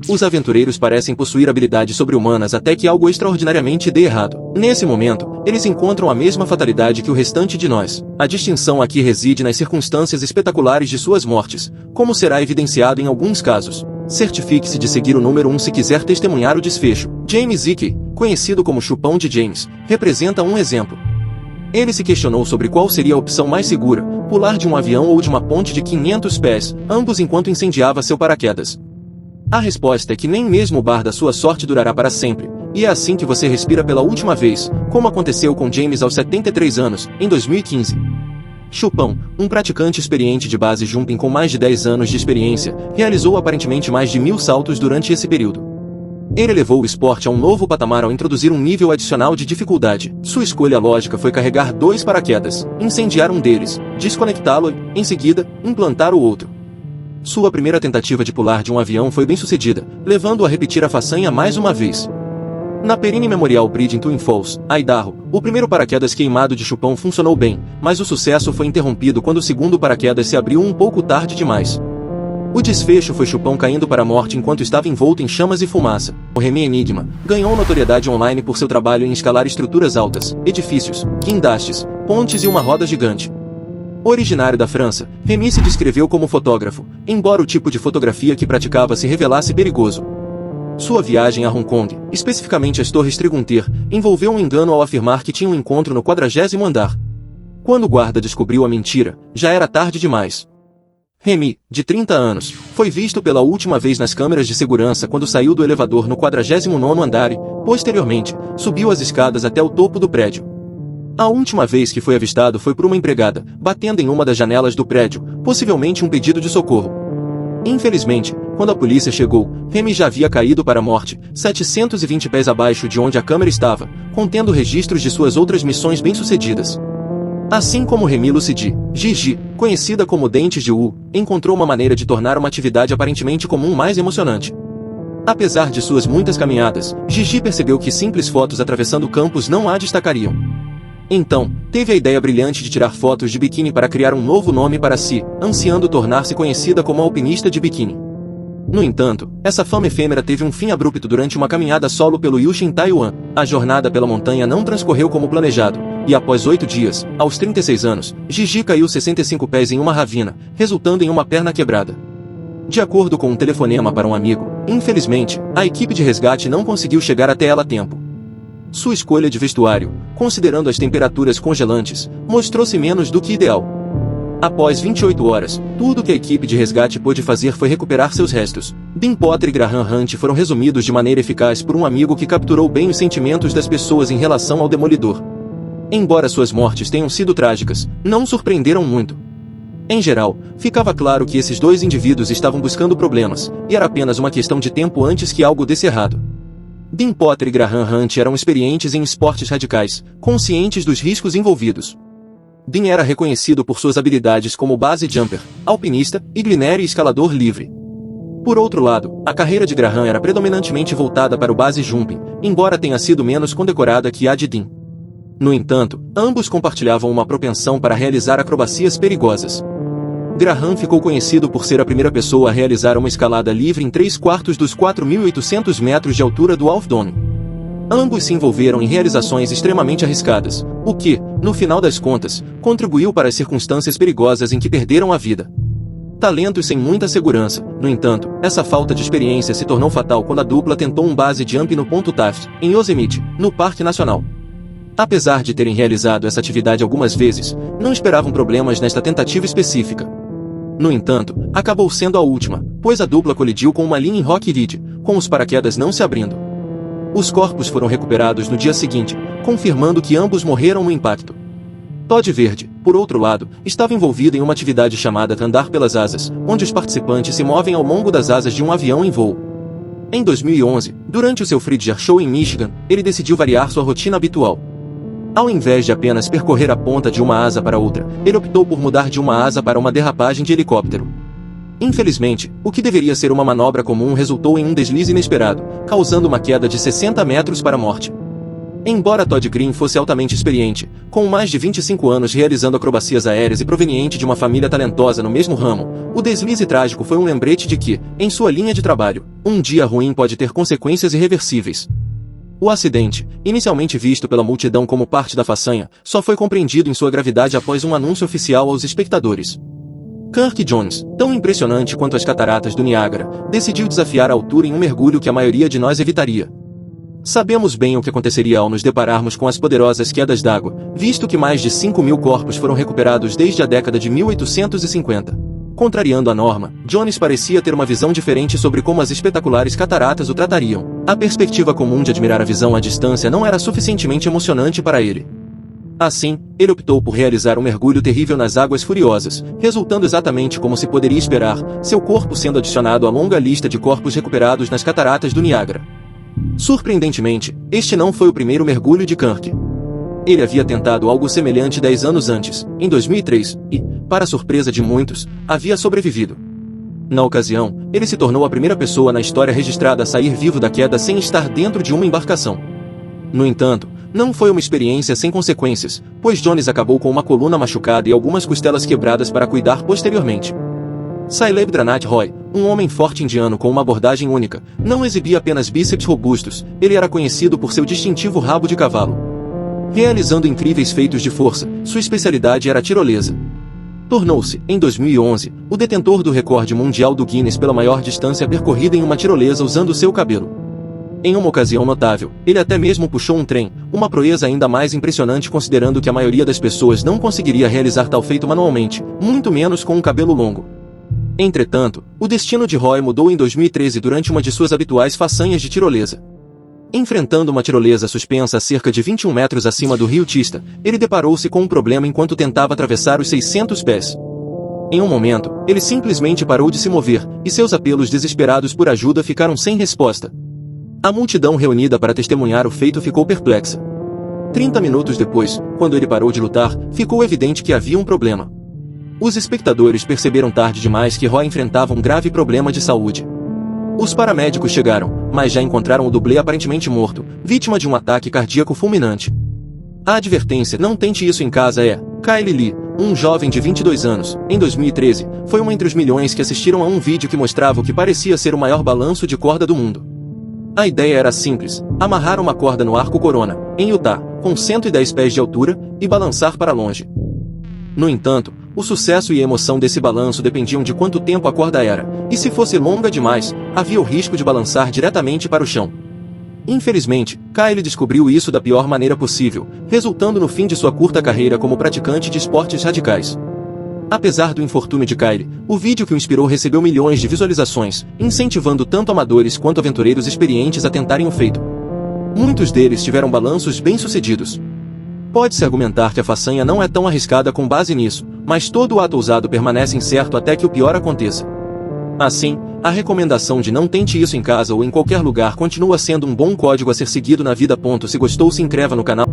Os aventureiros parecem possuir habilidades sobre-humanas até que algo extraordinariamente dê errado. Nesse momento, eles encontram a mesma fatalidade que o restante de nós. A distinção aqui reside nas circunstâncias espetaculares de suas mortes, como será evidenciado em alguns casos. Certifique-se de seguir o número 1 se quiser testemunhar o desfecho. James Hickey, conhecido como Chupão de James, representa um exemplo. Ele se questionou sobre qual seria a opção mais segura, pular de um avião ou de uma ponte de 500 pés, ambos enquanto incendiava seu paraquedas. A resposta é que nem mesmo o bar da sua sorte durará para sempre, e é assim que você respira pela última vez, como aconteceu com James aos 73 anos, em 2015. Chupão, um praticante experiente de base jumping com mais de 10 anos de experiência, realizou aparentemente mais de 1000 saltos durante esse período. Ele levou o esporte a um novo patamar ao introduzir um nível adicional de dificuldade. Sua escolha lógica foi carregar 2 paraquedas, incendiar um deles, desconectá-lo e, em seguida, implantar o outro. Sua primeira tentativa de pular de um avião foi bem-sucedida, levando-o a repetir a façanha mais uma vez. Na Perine Memorial Bridge em Twin Falls, Idaho, o primeiro paraquedas queimado de Chupão funcionou bem, mas o sucesso foi interrompido quando o segundo paraquedas se abriu um pouco tarde demais. O desfecho foi Chupão caindo para a morte enquanto estava envolto em chamas e fumaça. O Remy Enigma ganhou notoriedade online por seu trabalho em escalar estruturas altas, edifícios, guindastes, pontes e uma roda gigante. Originário da França, Remy se descreveu como fotógrafo, embora o tipo de fotografia que praticava se revelasse perigoso. Sua viagem a Hong Kong, especificamente às Torres Trigunter, envolveu um engano ao afirmar que tinha um encontro no 40º andar. Quando o guarda descobriu a mentira, já era tarde demais. Remy, de 30 anos, foi visto pela última vez nas câmeras de segurança quando saiu do elevador no 49º andar e, posteriormente, subiu as escadas até o topo do prédio. A última vez que foi avistado foi por uma empregada, batendo em uma das janelas do prédio, possivelmente um pedido de socorro. Infelizmente, quando a polícia chegou, Remy já havia caído para a morte, 720 pés abaixo de onde a câmera estava, contendo registros de suas outras missões bem-sucedidas. Assim como Remy Lucidi, Gigi, conhecida como Dentes de Wu, encontrou uma maneira de tornar uma atividade aparentemente comum mais emocionante. Apesar de suas muitas caminhadas, Gigi percebeu que simples fotos atravessando campos não a destacariam. Então, teve a ideia brilhante de tirar fotos de biquíni para criar um novo nome para si, ansiando tornar-se conhecida como alpinista de biquíni. No entanto, essa fama efêmera teve um fim abrupto durante uma caminhada solo pelo Yushin, Taiwan. A jornada pela montanha não transcorreu como planejado, e após 8 dias, aos 36 anos, Gigi caiu 65 pés em uma ravina, resultando em uma perna quebrada. De acordo com um telefonema para um amigo, infelizmente, a equipe de resgate não conseguiu chegar até ela a tempo. Sua escolha de vestuário, considerando as temperaturas congelantes, mostrou-se menos do que ideal. Após 28 horas, tudo que a equipe de resgate pôde fazer foi recuperar seus restos. Dean Potter e Graham Hunt foram resumidos de maneira eficaz por um amigo que capturou bem os sentimentos das pessoas em relação ao Demolidor. Embora suas mortes tenham sido trágicas, não surpreenderam muito. Em geral, ficava claro que esses dois indivíduos estavam buscando problemas, e era apenas uma questão de tempo antes que algo desse errado. Dean Potter e Graham Hunt eram experientes em esportes radicais, conscientes dos riscos envolvidos. Dean era reconhecido por suas habilidades como base jumper, alpinista, igliner e escalador livre. Por outro lado, a carreira de Graham era predominantemente voltada para o base jumping, embora tenha sido menos condecorada que a de Dean. No entanto, ambos compartilhavam uma propensão para realizar acrobacias perigosas. Graham ficou conhecido por ser a primeira pessoa a realizar uma escalada livre em 3/4 dos 4.800 metros de altura do Half Dome. Ambos se envolveram em realizações extremamente arriscadas, o que, no final das contas, contribuiu para as circunstâncias perigosas em que perderam a vida. Talentos sem muita segurança, no entanto, essa falta de experiência se tornou fatal quando a dupla tentou um base jump no Ponto Taft, em Yosemite, no Parque Nacional. Apesar de terem realizado essa atividade algumas vezes, não esperavam problemas nesta tentativa específica. No entanto, acabou sendo a última, pois a dupla colidiu com uma linha em Rock Ridge, com os paraquedas não se abrindo. Os corpos foram recuperados no dia seguinte, confirmando que ambos morreram no impacto. Todd Verde, por outro lado, estava envolvido em uma atividade chamada Andar pelas Asas, onde os participantes se movem ao longo das asas de um avião em voo. Em 2011, durante o seu Freedger Show em Michigan, ele decidiu variar sua rotina habitual. Ao invés de apenas percorrer a ponta de uma asa para outra, ele optou por mudar de uma asa para uma derrapagem de helicóptero. Infelizmente, o que deveria ser uma manobra comum resultou em um deslize inesperado, causando uma queda de 60 metros para a morte. Embora Todd Green fosse altamente experiente, com mais de 25 anos realizando acrobacias aéreas e proveniente de uma família talentosa no mesmo ramo, o deslize trágico foi um lembrete de que, em sua linha de trabalho, um dia ruim pode ter consequências irreversíveis. O acidente, inicialmente visto pela multidão como parte da façanha, só foi compreendido em sua gravidade após um anúncio oficial aos espectadores. Kirk Jones, tão impressionante quanto as cataratas do Niágara, decidiu desafiar a altura em um mergulho que a maioria de nós evitaria. Sabemos bem o que aconteceria ao nos depararmos com as poderosas quedas d'água, visto que mais de 5.000 corpos foram recuperados desde a década de 1850. Contrariando a norma, Jones parecia ter uma visão diferente sobre como as espetaculares cataratas o tratariam. A perspectiva comum de admirar a visão à distância não era suficientemente emocionante para ele. Assim, ele optou por realizar um mergulho terrível nas águas furiosas, resultando exatamente como se poderia esperar, seu corpo sendo adicionado à longa lista de corpos recuperados nas cataratas do Niágara. Surpreendentemente, este não foi o primeiro mergulho de Kirk. Ele havia tentado algo semelhante 10 anos antes, em 2003, e, para a surpresa de muitos, havia sobrevivido. Na ocasião, ele se tornou a primeira pessoa na história registrada a sair vivo da queda sem estar dentro de uma embarcação. No entanto, não foi uma experiência sem consequências, pois Jones acabou com uma coluna machucada e algumas costelas quebradas para cuidar posteriormente. Sailabdranath Roy, um homem forte indiano com uma abordagem única, não exibia apenas bíceps robustos, ele era conhecido por seu distintivo rabo de cavalo. Realizando incríveis feitos de força, sua especialidade era a tirolesa. Tornou-se, em 2011, o detentor do recorde mundial do Guinness pela maior distância percorrida em uma tirolesa usando seu cabelo. Em uma ocasião notável, ele até mesmo puxou um trem, uma proeza ainda mais impressionante considerando que a maioria das pessoas não conseguiria realizar tal feito manualmente, muito menos com um cabelo longo. Entretanto, o destino de Roy mudou em 2013 durante uma de suas habituais façanhas de tirolesa. Enfrentando uma tirolesa suspensa a cerca de 21 metros acima do rio Tista, ele deparou-se com um problema enquanto tentava atravessar os 600 pés. Em um momento, ele simplesmente parou de se mover, e seus apelos desesperados por ajuda ficaram sem resposta. A multidão reunida para testemunhar o feito ficou perplexa. 30 minutos depois, quando ele parou de lutar, ficou evidente que havia um problema. Os espectadores perceberam tarde demais que Roy enfrentava um grave problema de saúde. Os paramédicos chegaram, mas já encontraram o dublê aparentemente morto, vítima de um ataque cardíaco fulminante. A advertência "não tente isso em casa" é: Kyle Lee, um jovem de 22 anos, em 2013, foi uma entre os milhões que assistiram a um vídeo que mostrava o que parecia ser o maior balanço de corda do mundo. A ideia era simples: amarrar uma corda no Arco Corona, em Utah, com 110 pés de altura, e balançar para longe. No entanto, o sucesso e a emoção desse balanço dependiam de quanto tempo a corda era, e se fosse longa demais, havia o risco de balançar diretamente para o chão. Infelizmente, Kyle descobriu isso da pior maneira possível, resultando no fim de sua curta carreira como praticante de esportes radicais. Apesar do infortúnio de Kyle, o vídeo que o inspirou recebeu milhões de visualizações, incentivando tanto amadores quanto aventureiros experientes a tentarem o feito. Muitos deles tiveram balanços bem-sucedidos. Pode-se argumentar que a façanha não é tão arriscada com base nisso, mas todo o ato ousado permanece incerto até que o pior aconteça. Assim, a recomendação de "não tente isso em casa ou em qualquer lugar" continua sendo um bom código a ser seguido na vida. Se gostou, se inscreva no canal.